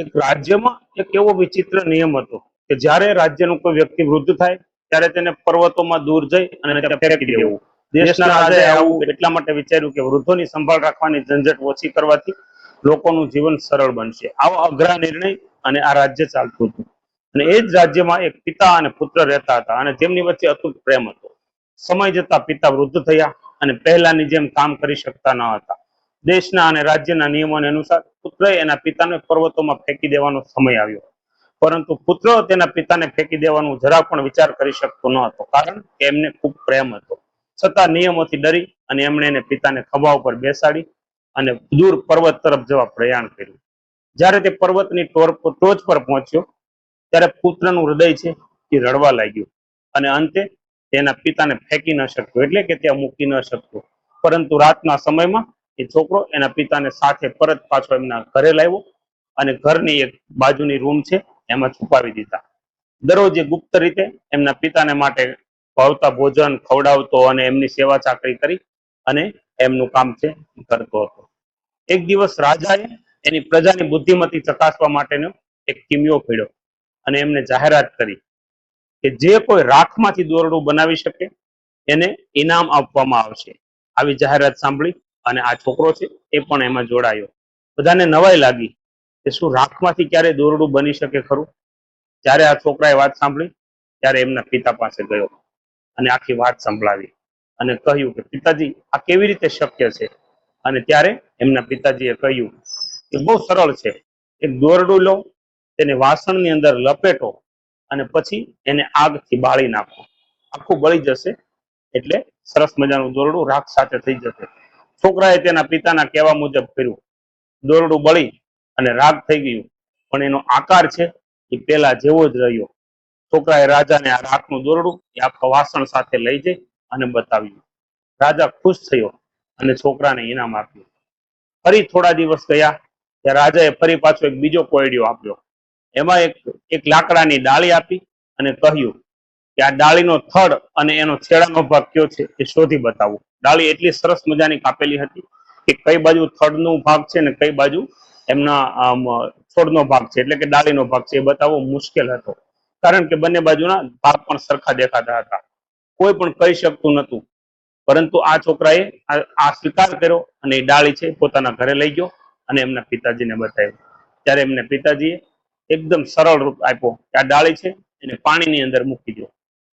એક રાજ્યમાં એક એવો વિચિત્ર નિયમ હતો કે જ્યારે રાજ્યનું કોઈ વ્યક્તિ વૃદ્ધ થાય ત્યારે તેને પર્વતોમાં દૂર જઈ અને ત્યાં ફેંકી દેવું. દેશના રાજાએ આવું એટલા માટે વિચાર્યું કે વૃદ્ધોની સંભાળ રાખવાની ઝંઝટ ઓછી કરવાથી લોકોનું જીવન સરળ બનશે. આવો અઘરા નિર્ણય અને આ રાજ્ય ચાલતું હતું. અને એ જ રાજ્યમાં એક પિતા અને પુત્ર રહેતા હતા અને તેમની વચ્ચે અતૂટ પ્રેમ હતો. સમય જતા પિતા વૃદ્ધ થયા અને પહેલાની જેમ કામ કરી શકતા ન હતા. દેશના અને રાજ્યના નિયમોને અનુસાર પુત્રએ એના પિતાને પર્વતોમાં ફેંકી દેવાનો સમય આવ્યો. પરંતુ પુત્ર તેના પિતાને ફેંકી દેવાનું જરા પણ વિચાર કરી શકતો ન હતો, કારણ કે એમને ખૂબ પ્રેમ હતો. છતાં નિયમોથી ડરી અને એમણે એને પિતાને ખભા ઉપર બેસાડી અને દૂર પર્વત તરફ જવા પ્રયાણ કર્યું. જ્યારે તે પર્વતની ટોચ પર પહોંચ્યો ત્યારે પુત્રનું હૃદય છે એ રડવા લાગ્યું અને અંતે તેના પિતાને ફેંકી ન શકતો, એટલે કે ત્યાં મૂકી ન શકતો. પરંતુ રાતના સમયમાં એ છોકરો એના પિતાને સાથે પરત પાછો એમના ઘરે લાવ્યો અને ઘરની એક બાજુની રૂમ છે એમાં છુપાવી દીધા. દરરોજ ગુપ્ત રીતે એમના પિતાને માટે ભાવતા ભોજન ખવડાવતો અને એમની સેવા ચાકરી કરી અને એમનું કામ છે કરતો હતો. એક દિવસ રાજાએ એની પ્રજાની બુદ્ધિમતી ચકાસવા માટેનો એક કિમિયો ખેડ્યો અને એમને જાહેરાત કરી કે જે કોઈ રાખમાંથી દોરડું બનાવી શકે એને ઇનામ આપવામાં આવશે. આવી જાહેરાત સાંભળી અને આ છોકરો છે એ પણ એમાં જોડાયો. બધાને નવાઈ લાગી કે શું રાખમાંથી ક્યારે દોરડું બની શકે ખરું. જ્યારે આ છોકરાએ વાત સાંભળી ત્યારે એમના પિતા પાસે ગયો અને આખી વાત સંભળાવી અને કહ્યું કે પિતાજી, આ કેવી રીતે શક્ય છે. અને ત્યારે એમના પિતાજીએ કહ્યું કે બહુ સરળ છે. એક દોરડું લો, તેને વાસણની અંદર લપેટો અને પછી એને આગથી બાળી નાખો. આખું બળી જશે એટલે સરસ મજાનું દોરડું રાખ સાથે થઈ જશે. છોકરાએ તેના પિતાના કહેવા મુજબ કર્યું. દોરડું બળી અને રાગ થઈ ગયું, પણ એનો આકાર છે એ પેલા જેવો જ રહ્યો. છોકરાએ રાજાને આ રાખનું દોરડું એ આખા વાસણ સાથે લઈ જઈ અને બતાવ્યું. રાજા ખુશ થયો અને છોકરાને ઇનામ આપ્યું. ફરી થોડા દિવસ ગયા ત્યાં રાજાએ ફરી પાછો એક બીજો કોયડિયો આપ્યો. એમાં એક લાકડાની ડાળી આપી અને કહ્યું કે આ ડાળીનો થડ અને એનો છેડાનો ભાગ કયો છે એ શોધી બતાવો. ડાળી એટલી સરસ મજાની કાપેલી હતી કે કઈ બાજુ થડનો ભાગ છે ને કઈ બાજુ એમના છોડનો ભાગ છે, એટલે કે ડાળીનો ભાગ છે, એ બતાવવો મુશ્કેલ હતો, કારણ કે બંને બાજુના ભાગ પણ સરખા દેખાતા હતા. કોઈ પણ કહી શકતું નતું. પરંતુ આ છોકરાએ આ સ્વીકાર કર્યો અને એ ડાળી છે પોતાના ઘરે લઈ ગયો અને એમના પિતાજીને બતાવ્યું. ત્યારે એમને પિતાજીએ એકદમ સરળ રૂપ આપ્યો કે આ ડાળી છે એને પાણીની અંદર મૂકી દો.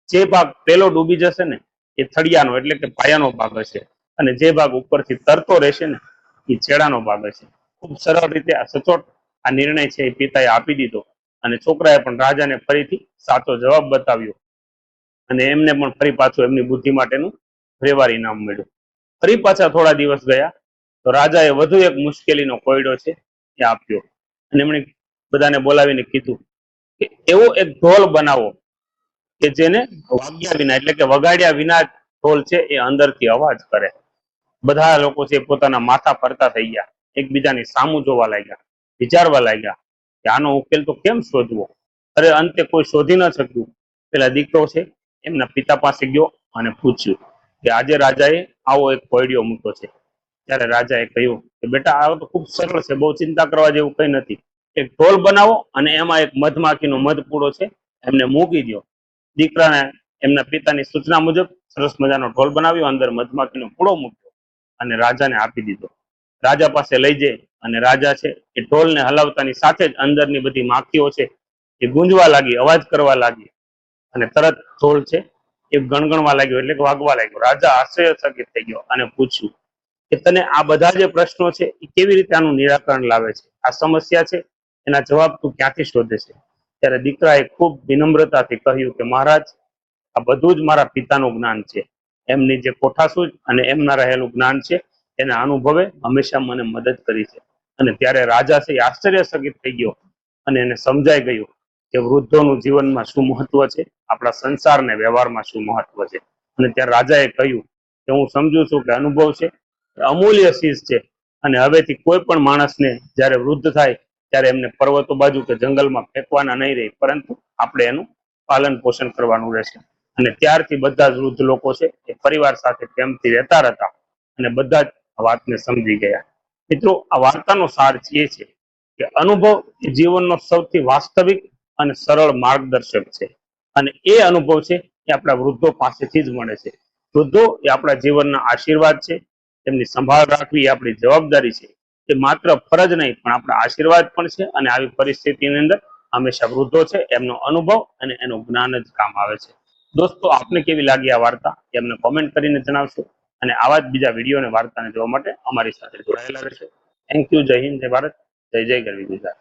જે ભાગ પેલો ડૂબી જશે ને એ થળિયાનો એટલે કે પાયાનો ભાગ હશે, અને જે ભાગ ઉપરથી તરતો રહેશે ને એ છેડાનો ભાગ હશે. ખૂબ સરળ રીતે આ સચોટ આ નિર્ણય છે એ પિતાએ આપી દીધો અને છોકરાએ પણ રાજાને ફરીથી સાચો જવાબ બતાવ્યો અને એમને પણ ફરી પાછું એમની બુદ્ધિ માટેનું વ્યવહાર ઇનામ મળ્યું. ફરી પાછા થોડા દિવસ ગયા તો રાજાએ વધુ એક મુશ્કેલીનો કોયડો છે એ આપ્યો અને એમણે બધાને બોલાવીને કીધું કે એવો એક ઢોલ બનાવો કે જેને વાગ્યા વિના એટલે કે વગાડ્યા વિના ઢોલ છે એ અંદરથી અવાજ કરે. બધા લોકો છે પોતાના માથા ફરતા થઈ ગયા, એકબીજાની સામું જોવા લાગ્યા, વિચારવા લાગ્યા કે આનો ઉકેલ તો કેમ શોધવો. અરે અંતે કોઈ શોધી ન શક્યું. પેલા દીકરો છે એમના પિતા પાસે ગયો અને પૂછ્યું કે આજે રાજાએ આવો એક કોયડિયો મૂક્યો છે. ત્યારે રાજાએ કહ્યું કે બેટા, આ તો ખૂબ સરળ છે, બહુ ચિંતા કરવા જેવું કંઈ નથી. એક ઢોલ બનાવો અને એમાં એક મધમાખીનો મધપૂડો છે એમને મૂકી દો. દીકરાને એમના પિતાની સૂચના મુજબ સરસ મજાનો ઢોલ બનાવ્યો, અંદર મધમાખીનો પૂડો મૂક્યો અને રાજાને આપી દીધો. રાજા પાસે લઈ જઈ અને રાજા છે એ ઢોલને હલાવતાની સાથે જ અંદરની બધી માખીઓ છે એ ગુંજવા લાગી, અવાજ કરવા લાગી અને તરત ઢોલ છે એ ગણગણવા લાગ્યો, એટલે કે વાગવા લાગ્યો. રાજા આશ્ચર્યચકિત થઈ ગયો અને પૂછ્યું કે તને આ બધા જે પ્રશ્નો છે એ કેવી રીતે આનું નિરાકરણ લાવે છે, આ સમસ્યા છે એના જવાબ તું ક્યાંથી શોધે છે. ત્યારે દીકરાએ ખૂબ વિનમ્રતાથી કહ્યું કે મહારાજ, આ બધું જ મારા પિતાનું જ્ઞાન છે. એમની જે કોઠાસૂઝ અને એમના રહેલું જ્ઞાન છે એના અનુભવે હંમેશા મને મદદ કરી છે. અને ત્યારે રાજા છે એ આશ્ચર્યચકિત થઈ ગયો અને એને સમજાઈ ગયું કે વૃદ્ધોનું જીવનમાં શું મહત્વ છે, આપણા સંસાર ને વ્યવહારમાં શું મહત્વ છે. અને ત્યારે રાજાએ કહ્યું કે હું સમજુ છું કે અનુભવ છે અમૂલ્ય ચીજ છે, અને હવેથી કોઈ પણ માણસને જ્યારે વૃદ્ધ થાય ત્યારે એમને પર્વતો બાજુ કે જંગલમાં ફેંકવાના નહીં રહે, પરંતુ આપણે એનું પાલન પોષણ કરવાનું રહેશે. અને ત્યારથી બધા જ વૃદ્ધ લોકો છે એ પરિવાર સાથે પ્રેમથી રહેતા હતા અને બધા જ આ વાતને સમજી ગયા. મિત્રો, આ વાર્તાનો સાર એ છે કે અનુભવ એ જીવનનો સૌથી વાસ્તવિક અને સરળ માર્ગદર્શક છે, અને એ અનુભવ છે એ આપણા વૃદ્ધો પાસેથી જ મળે છે. વૃદ્ધો એ આપણા જીવનના આશીર્વાદ છે. તેમની સંભાળ રાખવી એ આપણી જવાબદારી છે. એ માત્ર ફરજ નહીં પણ આપણા આશીર્વાદ પણ છે. અને આવી પરિસ્થિતિની અંદર હંમેશા વૃદ્ધો છે એમનો અનુભવ અને એનું જ્ઞાન જ કામ આવે છે. દોસ્તો, આપને કેવી લાગી આ વાર્તા એ અમને કોમેન્ટ કરીને જણાવશો, અને આવા જ બીજા વિડીયો અને વાર્તાને જોવા માટે અમારી સાથે જોડાયેલા રહેશો. Thank you. જય હિન્દ, જય ભારત, જય જય ગરવી ગુજરાત.